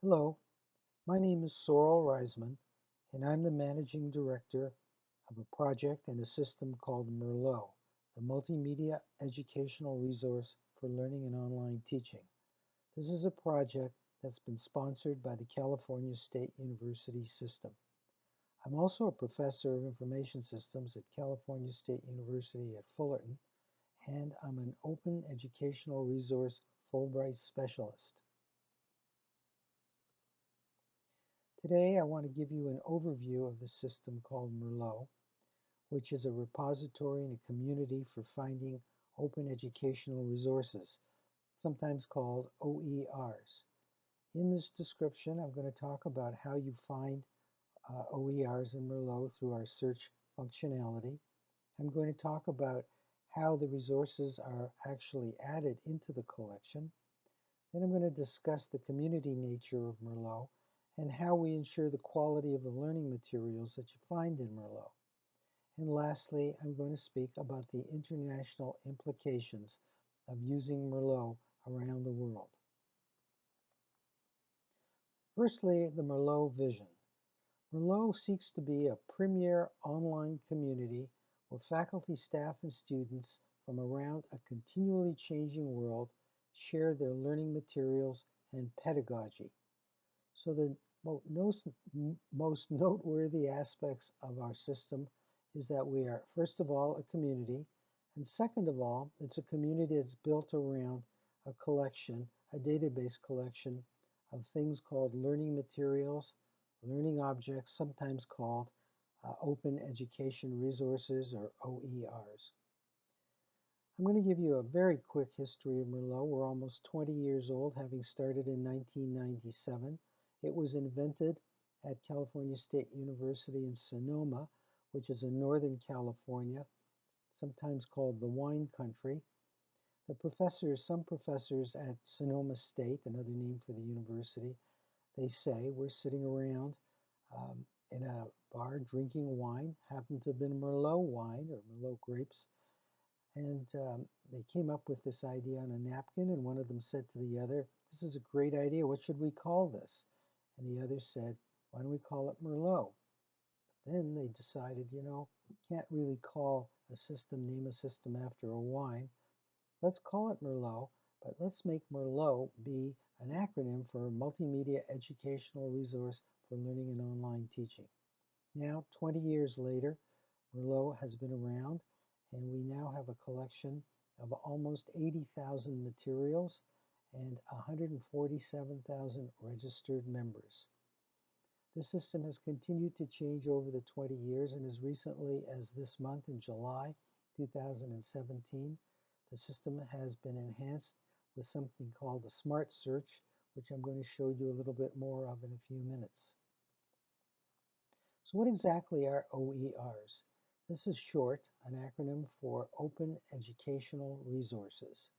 Hello, my name is Sorrel Reisman, and I'm the Managing Director of a project and a system called MERLOT, the Multimedia Educational Resource for Learning and Online Teaching. This is a project that's been sponsored by the California State University system. I'm also a professor of information systems at California State University at Fullerton, and I'm an open educational resource Fulbright specialist. Today, I want to give you an overview of the system called MERLOT, which is a repository and a community for finding open educational resources, sometimes called OERs. In this description, I'm going to talk about how you find OERs in MERLOT through our search functionality. I'm going to talk about how the resources are actually added into the collection. Then I'm going to discuss the community nature of MERLOT and how we ensure the quality of the learning materials that you find in MERLOT. And lastly, I'm going to speak about the international implications of using MERLOT around the world. Firstly, the MERLOT vision. MERLOT seeks to be a premier online community where faculty, staff, and students from around a continually changing world share their learning materials and pedagogy. So the most noteworthy aspects of our system is that we are, first of all, a community, and second of all, it's a community that's built around a collection, a database collection of things called learning materials, learning objects, sometimes called open education resources or OERs. I'm going to give you a very quick history of MERLOT. We're almost 20 years old, having started in 1997. It was invented at California State University in Sonoma, which is in Northern California, sometimes called the wine country. Some professors at Sonoma State, another name for the university, they say we're sitting around in a bar drinking wine, happened to have been Merlot wine or Merlot grapes, and they came up with this idea on a napkin, and one of them said to the other, "This is a great idea. What should we call this?" And the other said, "Why don't we call it Merlot?" Then they decided, can't really name a system after a wine. Let's call it Merlot, but let's make Merlot be an acronym for Multimedia Educational Resource for Learning and Online Teaching. Now, 20 years later, Merlot has been around, and we now have a collection of almost 80,000 materials and 147,000 registered members. The system has continued to change over the 20 years, and as recently as this month in July 2017, the system has been enhanced with something called a Smart Search, which I'm going to show you a little bit more of in a few minutes. So what exactly are OERs? This is short, an acronym for Open Educational Resources.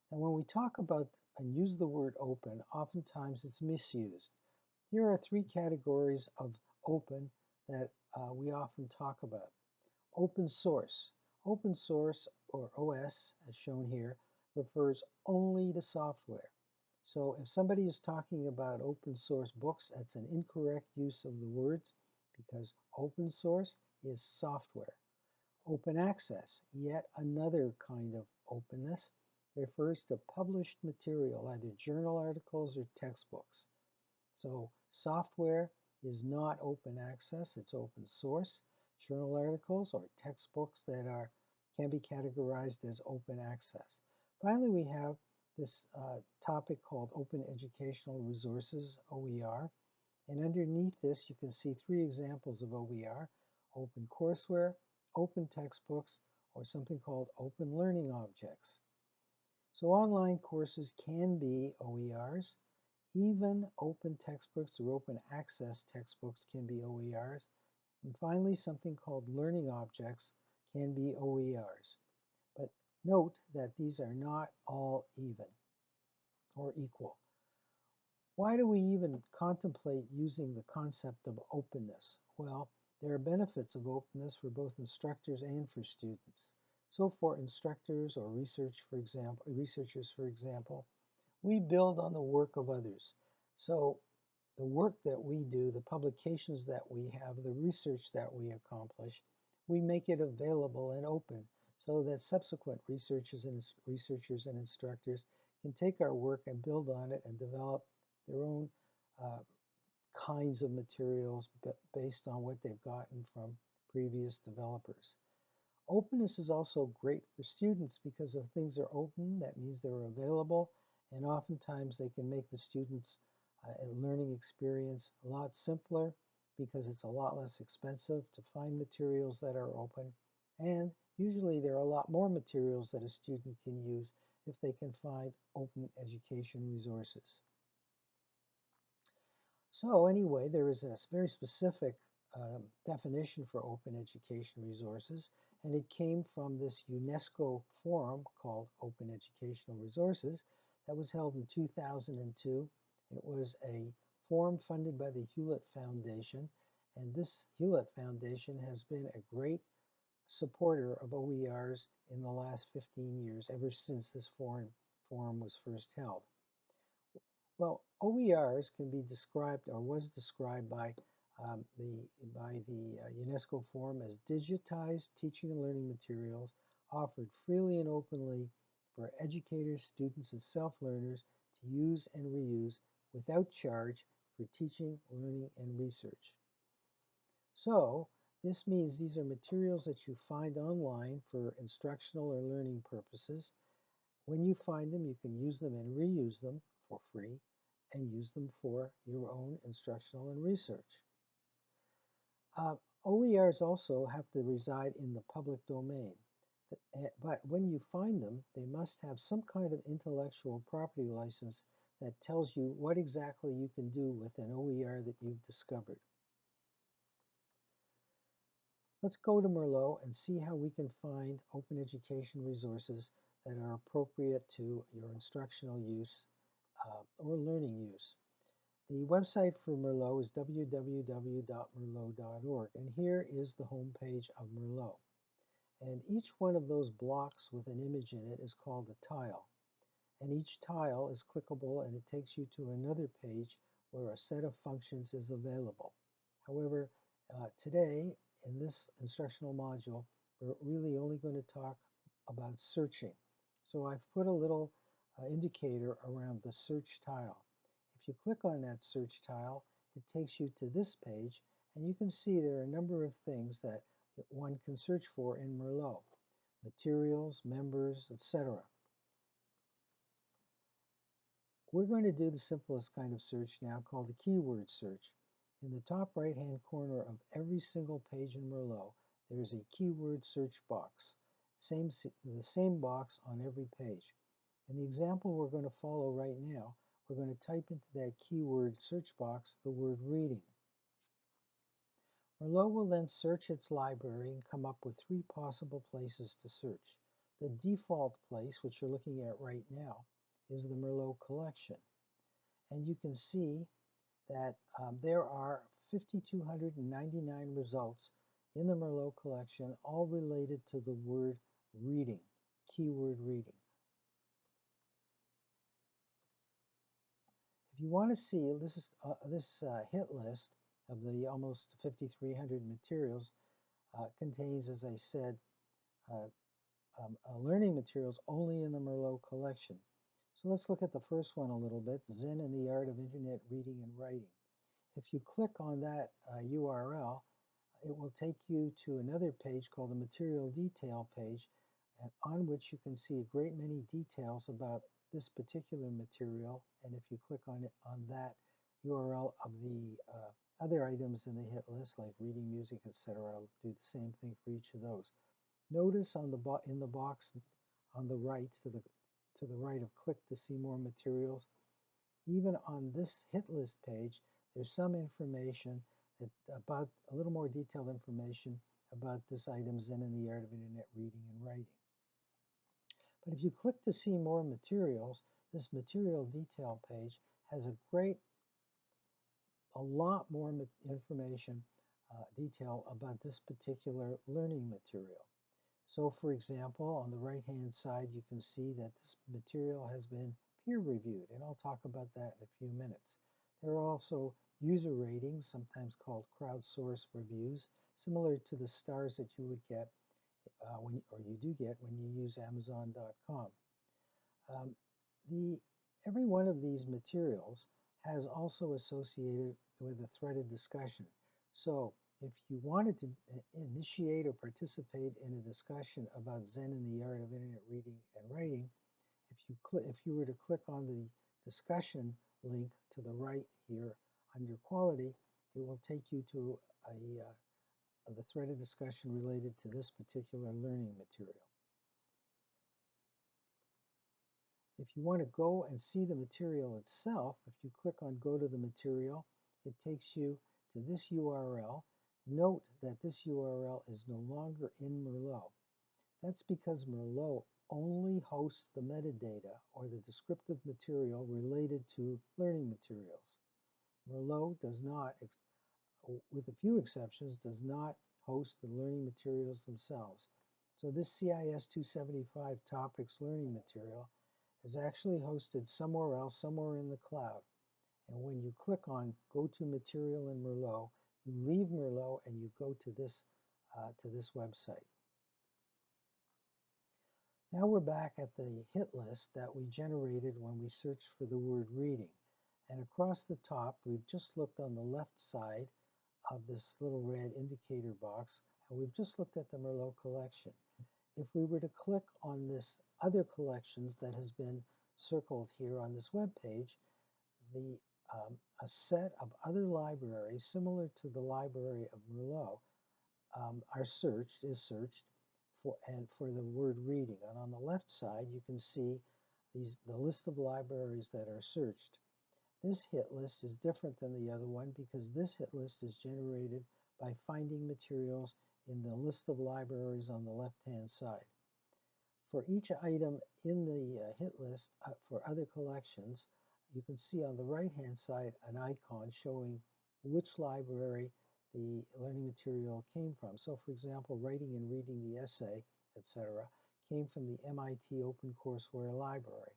And when we talk about and use the word open, oftentimes it's misused. Here are three categories of open that we often talk about. Open source. Open source, or OS, as shown here, refers only to software. So if somebody is talking about open source books, that's an incorrect use of the words because open source is software. Open access, yet another kind of openness, refers to published material, either journal articles or textbooks. So software is not open access, it's open source. Journal articles or textbooks that can be categorized as open access. Finally, we have this topic called Open Educational Resources, OER. And underneath this, you can see three examples of OER: open courseware, open textbooks, or something called open learning objects. So online courses can be OERs. Even open textbooks or open access textbooks can be OERs. And finally, something called learning objects can be OERs. But note that these are not all even or equal. Why do we even contemplate using the concept of openness? Well, there are benefits of openness for both instructors and for students. So for instructors or researchers, for example, we build on the work of others. So the work that we do, the publications that we have, the research that we accomplish, we make it available and open so that subsequent researchers and instructors can take our work and build on it and develop their own uh, kinds of materials based on what they've gotten from previous developers. Openness is also great for students because if things are open, that means they're available, and oftentimes they can make the students' learning experience a lot simpler because it's a lot less expensive to find materials that are open, and usually there are a lot more materials that a student can use if they can find open education resources. So anyway, there is a very specific definition for open education resources, and it came from this UNESCO forum called Open Educational Resources that was held in 2002. It was a forum funded by the Hewlett Foundation, and this Hewlett Foundation has been a great supporter of OERs in the last 15 years, ever since this forum was first held. Well, OERs can be described or was described by the UNESCO Forum as digitized teaching and learning materials offered freely and openly for educators, students, and self-learners to use and reuse without charge for teaching, learning, and research. So this means these are materials that you find online for instructional or learning purposes. When you find them, you can use them and reuse them for free and use them for your own instructional and research. OERs also have to reside in the public domain, but when you find them, they must have some kind of intellectual property license that tells you what exactly you can do with an OER that you've discovered. Let's go to MERLOT and see how we can find open education resources that are appropriate to your instructional use or learning use. The website for MERLOT is www.merlot.org, and here is the home page of MERLOT. And each one of those blocks with an image in it is called a tile. And each tile is clickable and it takes you to another page where a set of functions is available. However, today in this instructional module, we're really only going to talk about searching. So I've put a little indicator around the search tile. If you click on that search tile, it takes you to this page, and you can see there are a number of things that one can search for in MERLOT. Materials, members, etc. We're going to do the simplest kind of search now called the keyword search. In the top right-hand corner of every single page in MERLOT, there is a keyword search box. The same box on every page. In the example we're going to follow right now, we're going to type into that keyword search box the word reading. MERLOT will then search its library and come up with 3 possible places to search. The default place, which you're looking at right now, is the MERLOT collection. And you can see that there are 5,299 results in the MERLOT collection, all related to the word reading, keyword reading. If you want to see this hit list of the almost 5,300 materials contains, as I said, learning materials only in the MERLOT collection. So let's look at the first one a little bit, Zen and the Art of Internet Reading and Writing. If you click on that URL, it will take you to another page called the Material Detail page, on which you can see a great many details about this particular material. And if you click on that URL of the other items in the hit list, like reading, music, etc., I'll do the same thing for each of those. Notice in the box on the right, to the right of click to see more materials, even on this hit list page, there's some information about a little more detailed information about this item, Zen and the Art of Internet Reading and Writing. But if you click to see more materials, this material detail page has a lot more information, detail about this particular learning material. So for example, on the right-hand side, you can see that this material has been peer reviewed, and I'll talk about that in a few minutes. There are also user ratings, sometimes called crowdsourced reviews, similar to the stars that you would get you do get when you use Amazon.com. Every one of these materials has also associated with a threaded discussion. So if you wanted to initiate or participate in a discussion about Zen and the art of internet reading and writing, if you were to click on the discussion link to the right here under quality, it will take you to the threaded discussion related to this particular learning material. If you want to go and see the material itself, if you click on Go to the Material, it takes you to this URL. Note that this URL is no longer in Merlot. That's because Merlot only hosts the metadata or the descriptive material related to learning materials. Merlot does not, with a few exceptions, does not host the learning materials themselves. So this CIS 275 topics learning material is actually hosted somewhere else, somewhere in the cloud. And when you click on Go to Material in Merlot, you leave Merlot and you go to this website. Now we're back at the hit list that we generated when we searched for the word reading. And across the top, we've just looked on the left side of this little red indicator box, and we've just looked at the Merlot collection. If we were to click on this other collections that has been circled here on this web page, a set of other libraries similar to the library of Merlot is searched for the word reading. And on the left side, you can see the list of libraries that are searched. This hit list is different than the other one because this hit list is generated by finding materials in the list of libraries on the left-hand side. For each item in the hit list for other collections, you can see on the right-hand side an icon showing which library the learning material came from. So, for example, writing and reading the essay, etc., came from the MIT OpenCourseWare library.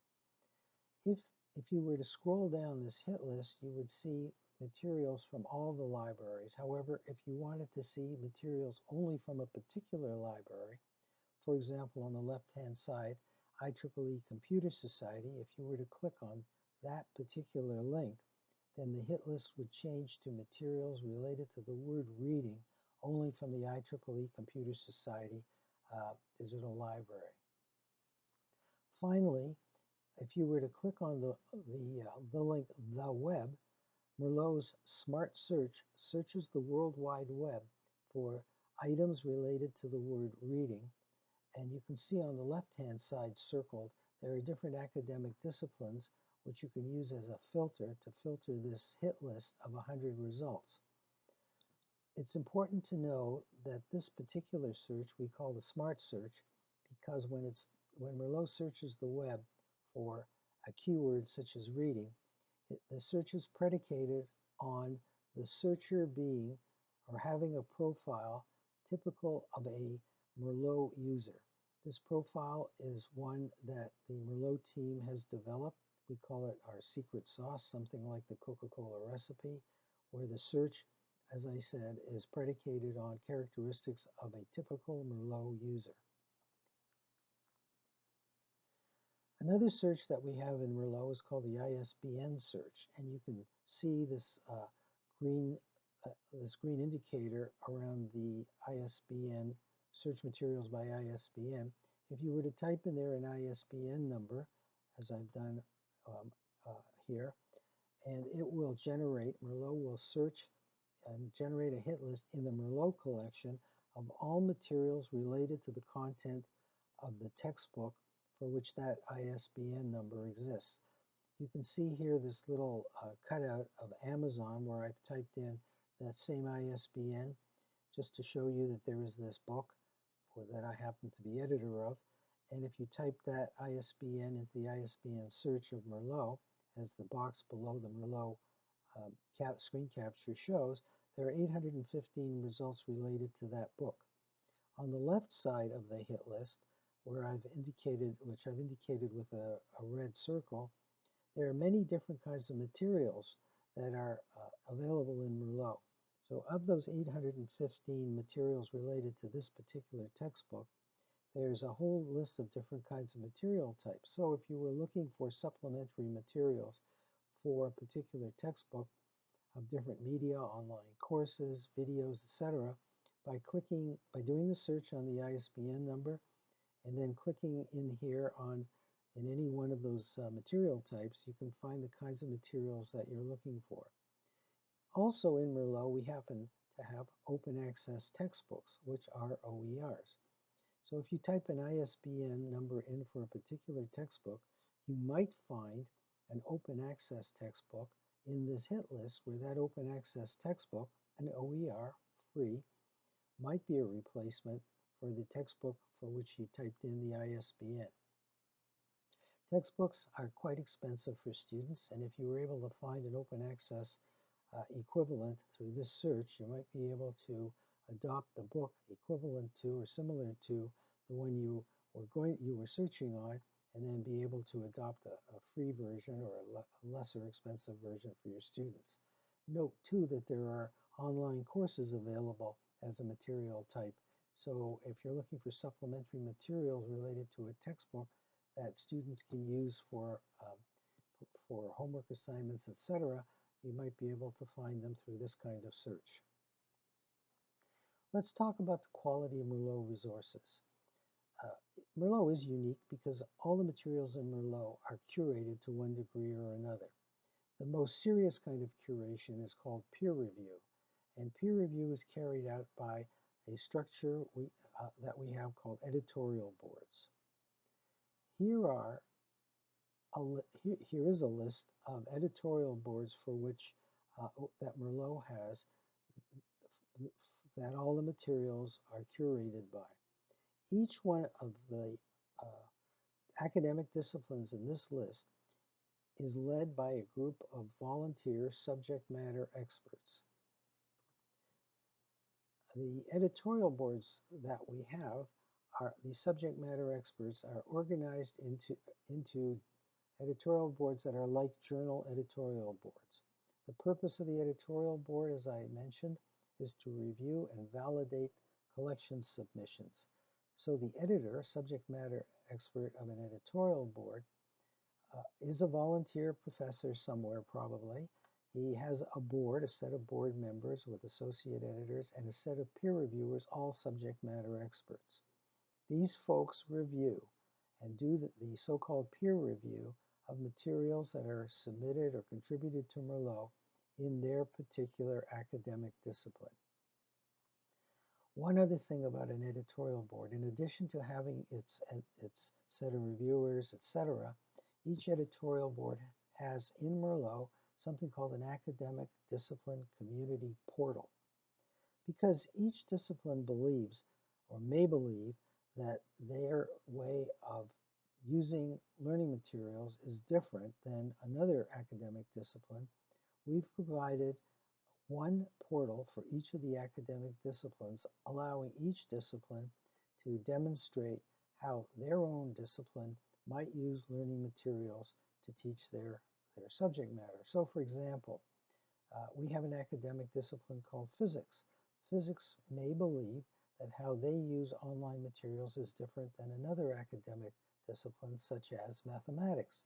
If you were to scroll down this hit list, you would see materials from all the libraries. However, if you wanted to see materials only from a particular library, for example, on the left-hand side, IEEE Computer Society, if you were to click on that particular link, then the hit list would change to materials related to the word reading only from the IEEE Computer Society digital library. Finally, if you were to click on the link The Web, Merlot's Smart Search searches the World Wide Web for items related to the word reading. And you can see on the left-hand side circled, there are different academic disciplines which you can use as a filter to filter this hit list of 100 results. It's important to know that this particular search we call the Smart Search because when Merlot searches the web for a keyword such as reading, the search is predicated on the searcher being or having a profile typical of a Merlot user. This profile is one that the Merlot team has developed. We call it our secret sauce, something like the Coca-Cola recipe, where the search, as I said, is predicated on characteristics of a typical Merlot user. Another search that we have in Merlot is called the ISBN search, and you can see this green indicator around the ISBN search materials by ISBN. If you were to type in there an ISBN number, as I've done here, and it will generate, Merlot will search and generate a hit list in the Merlot collection of all materials related to the content of the textbook for which that ISBN number exists. You can see here this little cutout of Amazon where I've typed in that same ISBN just to show you that there is this book that I happen to be editor of. And if you type that ISBN into the ISBN search of Merlot, as the box below the Merlot screen capture shows, there are 815 results related to that book. On the left side of the hit list, which I've indicated with a red circle, there are many different kinds of materials that are available in MERLOT. So of those 815 materials related to this particular textbook, there's a whole list of different kinds of material types. So if you were looking for supplementary materials for a particular textbook of different media, online courses, videos, etc., by doing the search on the ISBN number and then clicking in here in any one of those material types, you can find the kinds of materials that you're looking for. Also in MERLOT, we happen to have open access textbooks, which are OERs. So if you type an ISBN number in for a particular textbook, you might find an open access textbook in this hit list where that open access textbook, an OER, free, might be a replacement for the textbook for which you typed in the ISBN. Textbooks are quite expensive for students, and if you were able to find an open access equivalent through this search, you might be able to adopt a book equivalent to or similar to the one you were searching on, and then be able to adopt a free version or a lesser expensive version for your students. Note too that there are online courses available as a material type. So if you're looking for supplementary materials related to a textbook that students can use for homework assignments, etc., you might be able to find them through this kind of search. Let's talk about the quality of MERLOT resources. MERLOT is unique because all the materials in MERLOT are curated to one degree or another. The most serious kind of curation is called peer review, and peer review is carried out by a structure that we have called editorial boards. Here is a list of editorial boards for which that MERLOT has that all the materials are curated by. Each one of the academic disciplines in this list is led by a group of volunteer subject matter experts. The editorial boards that we have the subject matter experts are organized into editorial boards that are like journal editorial boards. The purpose of the editorial board, as I mentioned, is to review and validate collection submissions. So the editor, subject matter expert of an editorial board, is a volunteer professor somewhere probably. He has a board, a set of board members with associate editors, and a set of peer reviewers, all subject matter experts. These folks review and do the so-called peer review of materials that are submitted or contributed to MERLOT in their particular academic discipline. One other thing about an editorial board, in addition to having its set of reviewers, etc., each editorial board has in MERLOT something called an academic discipline community portal. Because each discipline believes or may believe that their way of using learning materials is different than another academic discipline, we've provided one portal for each of the academic disciplines, allowing each discipline to demonstrate how their own discipline might use learning materials to teach their subject matter. So for example, we have an academic discipline called physics. Physics may believe that how they use online materials is different than another academic discipline such as mathematics.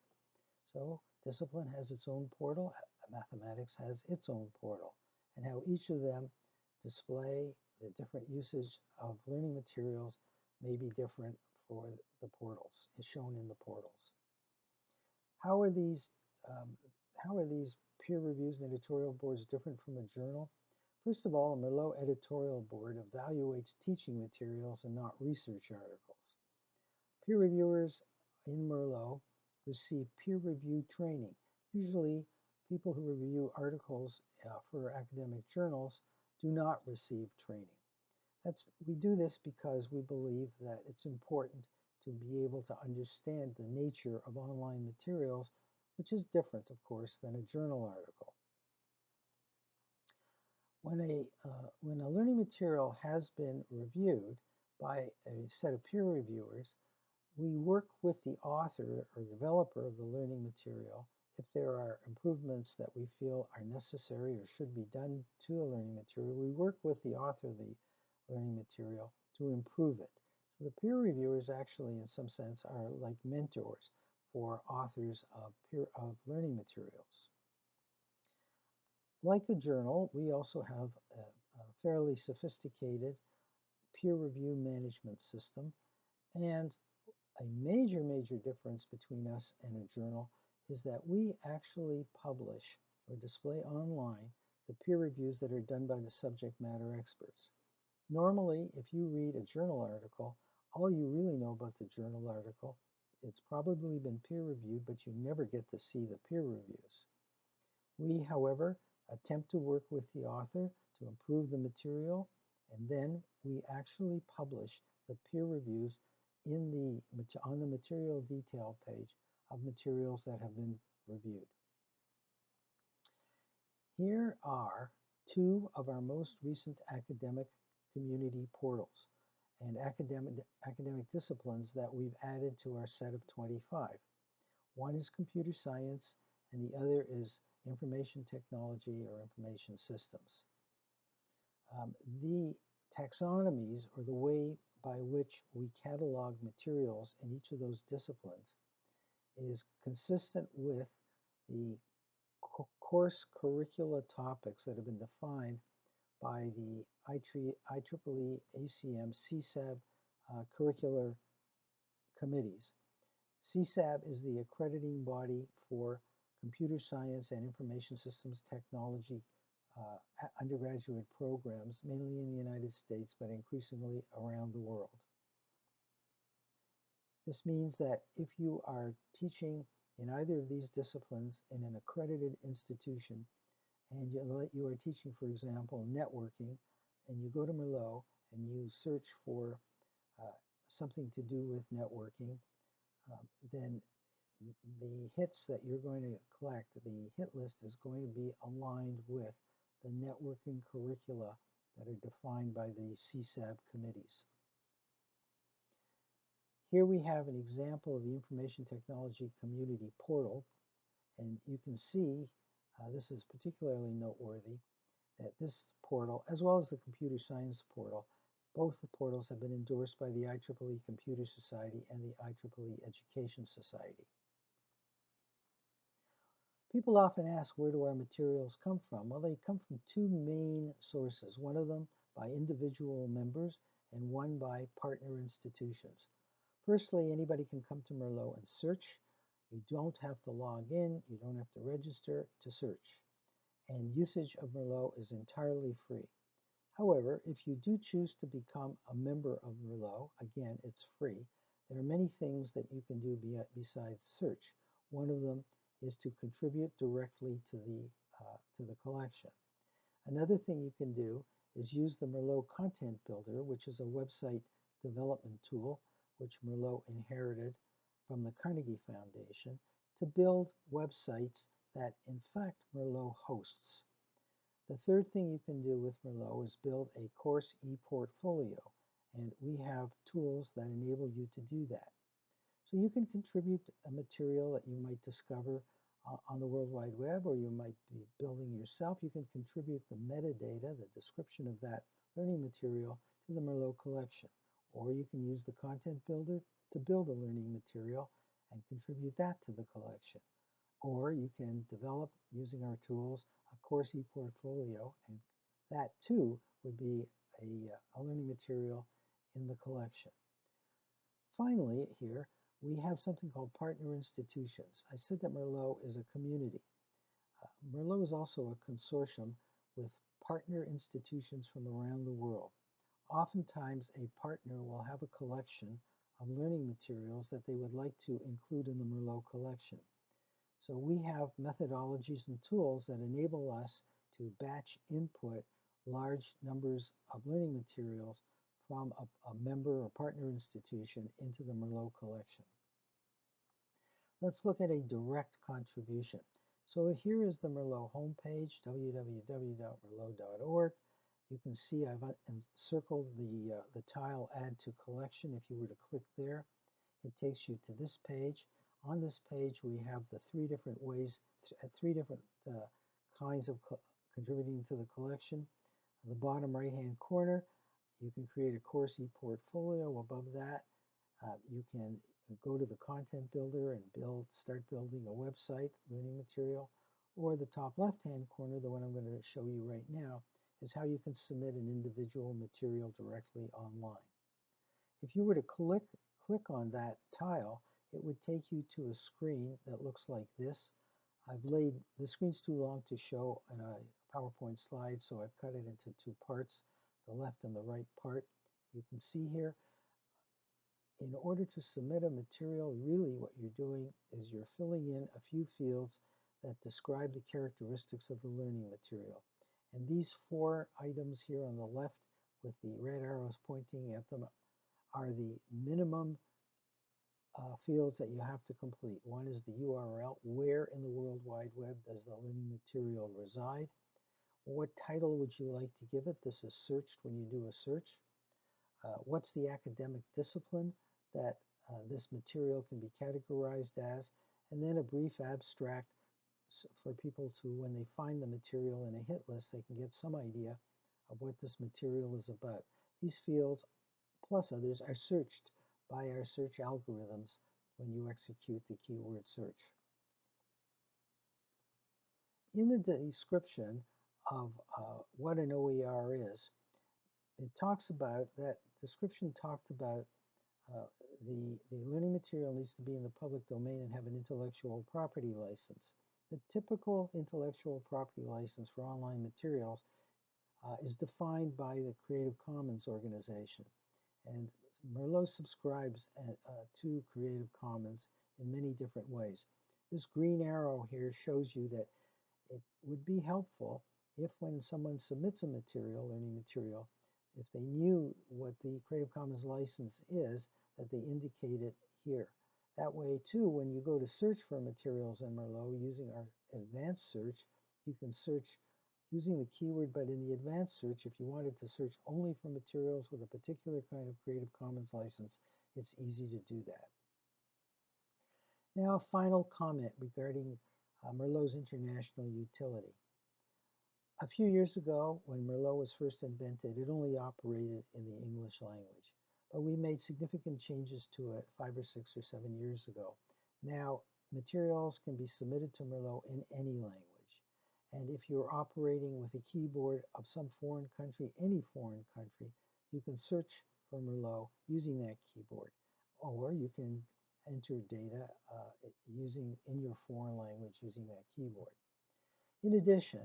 So discipline has its own portal, mathematics has its own portal, and how each of them display the different usage of learning materials may be different for the portals, is shown in the portals. How are these peer reviews and editorial boards different from a journal? First of all, a MERLOT editorial board evaluates teaching materials and not research articles. Peer reviewers in MERLOT receive peer review training. Usually, people who review articles for academic journals do not receive training. We do this because we believe that it's important to be able to understand the nature of online materials, which is different, of course, than a journal article. When a learning material has been reviewed by a set of peer reviewers, we work with the author or developer of the learning material if there are improvements that we feel are necessary or should be done to a learning material, we work with the author of the learning material to improve it. So the peer reviewers actually, in some sense, are like mentors for authors of learning materials. Like a journal, we also have a fairly sophisticated peer review management system, and a major difference between us and a journal is that we actually publish or display online the peer reviews that are done by the subject matter experts. Normally, if you read a journal article, all you really know about the journal article, it's probably been peer reviewed, but you never get to see the peer reviews. We, however, attempt to work with the author to improve the material, and then we actually publish the peer reviews on the material detail page of materials that have been reviewed. Here are two of our most recent academic community portals and academic disciplines that we've added to our set of 25. One is computer science and the other is information technology or information systems. The taxonomies, or the way by which we catalog materials in each of those disciplines, is consistent with the course curricula topics that have been defined by the IEEE ACM CSAB curricular committees. CSAB is the accrediting body for computer science and information systems technology undergraduate programs, mainly in the United States, but increasingly around the world. This means that if you are teaching in either of these disciplines in an accredited institution, and you are teaching, for example, networking, and you go to MERLOT and you search for something to do with networking, then the hits that you're going to collect, the hit list is going to be aligned with the networking curricula that are defined by the CSAB committees. Here we have an example of the Information Technology Community Portal, and you can see, this is particularly noteworthy, that this portal, as well as the Computer Science Portal, both the portals have been endorsed by the IEEE Computer Society and the IEEE Education Society. People often ask, where do our materials come from? Well, they come from two main sources, one of them by individual members and one by partner institutions. Firstly, anybody can come to MERLOT and search. You don't have to log in, you don't have to register to search. And usage of MERLOT is entirely free. However, if you do choose to become a member of MERLOT, again, it's free. There are many things that you can do besides search. One of them is to contribute directly to the collection. Another thing you can do is use the MERLOT Content Builder, which is a website development tool which MERLOT inherited from the Carnegie Foundation, to build websites that, in fact, MERLOT hosts. The third thing you can do with MERLOT is build a course e-portfolio, and we have tools that enable you to do that. So you can contribute a material that you might discover on the World Wide Web, or you might be building yourself. You can contribute the metadata, the description of that learning material, to the MERLOT collection. Or you can use the Content Builder to build a learning material and contribute that to the collection. Or you can develop, using our tools, a course e-portfolio, and that too would be a learning material in the collection. Finally, here, we have something called partner institutions. I said that MERLOT is a community. MERLOT is also a consortium with partner institutions from around the world. Oftentimes, a partner will have a collection of learning materials that they would like to include in the MERLOT collection. So we have methodologies and tools that enable us to batch input large numbers of learning materials from a member or partner institution into the MERLOT collection. Let's look at a direct contribution. So here is the MERLOT homepage, www.merlot.org. You can see I've encircled the tile Add to Collection. If you were to click there, it takes you to this page. On this page, we have the three different ways, three different kinds of contributing to the collection. In the bottom right-hand corner, you can create a course e-portfolio. Above that, you can go to the content builder and start building a website, learning material. Or the top left-hand corner, the one I'm going to show you right now, is how you can submit an individual material directly online. If you were to click on that tile, it would take you to a screen that looks like this. The screen's too long to show in a PowerPoint slide, so I've cut it into two parts, the left and the right part. You can see here, in order to submit a material, really what you're doing is you're filling in a few fields that describe the characteristics of the learning material. And these four items here on the left with the red arrows pointing at them are the minimum fields that you have to complete. One is the URL. Where in the World Wide Web does the learning material reside? What title would you like to give it? This is searched when you do a search. What's the academic discipline that this material can be categorized as? And then a brief abstract for people to, when they find the material in a hit list, they can get some idea of what this material is about. These fields, plus others, are searched by our search algorithms when you execute the keyword search. In the description of what an OER is, it talks about, that description talked about the learning material needs to be in the public domain and have an intellectual property license. The typical intellectual property license for online materials is defined by the Creative Commons organization. And MERLOT subscribes to Creative Commons in many different ways. This green arrow here shows you that it would be helpful if, when someone submits a material, learning material, if they knew what the Creative Commons license is, that they indicate it here. That way, too, when you go to search for materials in MERLOT using our advanced search, you can search using the keyword, but in the advanced search, if you wanted to search only for materials with a particular kind of Creative Commons license, it's easy to do that. Now, a final comment regarding MERLOT's international utility. A few years ago, when MERLOT was first invented, it only operated in the English language. But we made significant changes to it 5 or 6 or 7 years ago. Now, materials can be submitted to MERLOT in any language. And if you're operating with a keyboard of some foreign country, any foreign country, you can search for MERLOT using that keyboard. Or you can enter data in your foreign language using that keyboard. In addition,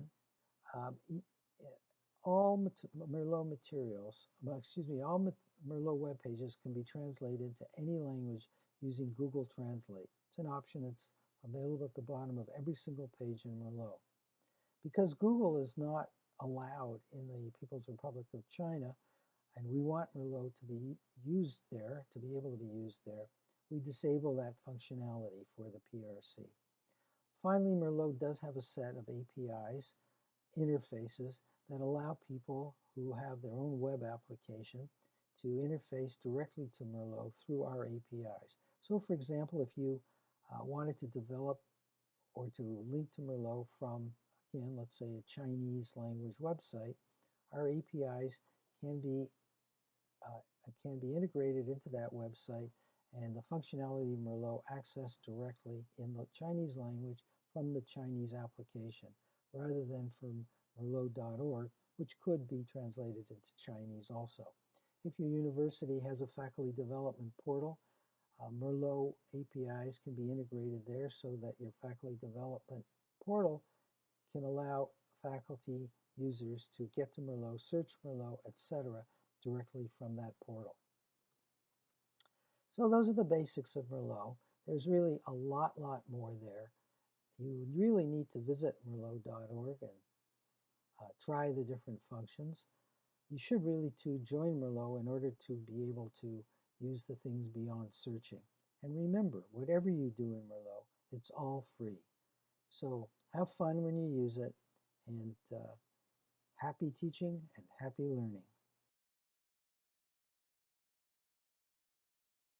all MERLOT materials, all MERLOT web pages can be translated to any language using Google Translate. It's an option that's available at the bottom of every single page in MERLOT. Because Google is not allowed in the People's Republic of China, and we want MERLOT to be used there, to be able to be used there, we disable that functionality for the PRC. Finally, MERLOT does have a set of APIs, interfaces, that allow people who have their own web application to interface directly to MERLOT through our APIs. So, for example, if you wanted to develop or to link to MERLOT from, again, let's say a Chinese language website, our APIs can be integrated into that website, and the functionality of MERLOT accessed directly in the Chinese language from the Chinese application, rather than from merlot.org, which could be translated into Chinese also. If your university has a faculty development portal, MERLOT APIs can be integrated there so that your faculty development portal can allow faculty users to get to MERLOT, search MERLOT, etc. directly from that portal. So those are the basics of MERLOT. There's really a lot more there. You really need to visit merlot.org and try the different functions. You should really, too, join MERLOT in order to be able to use the things beyond searching. And remember, whatever you do in MERLOT, it's all free. So have fun when you use it, and happy teaching and happy learning.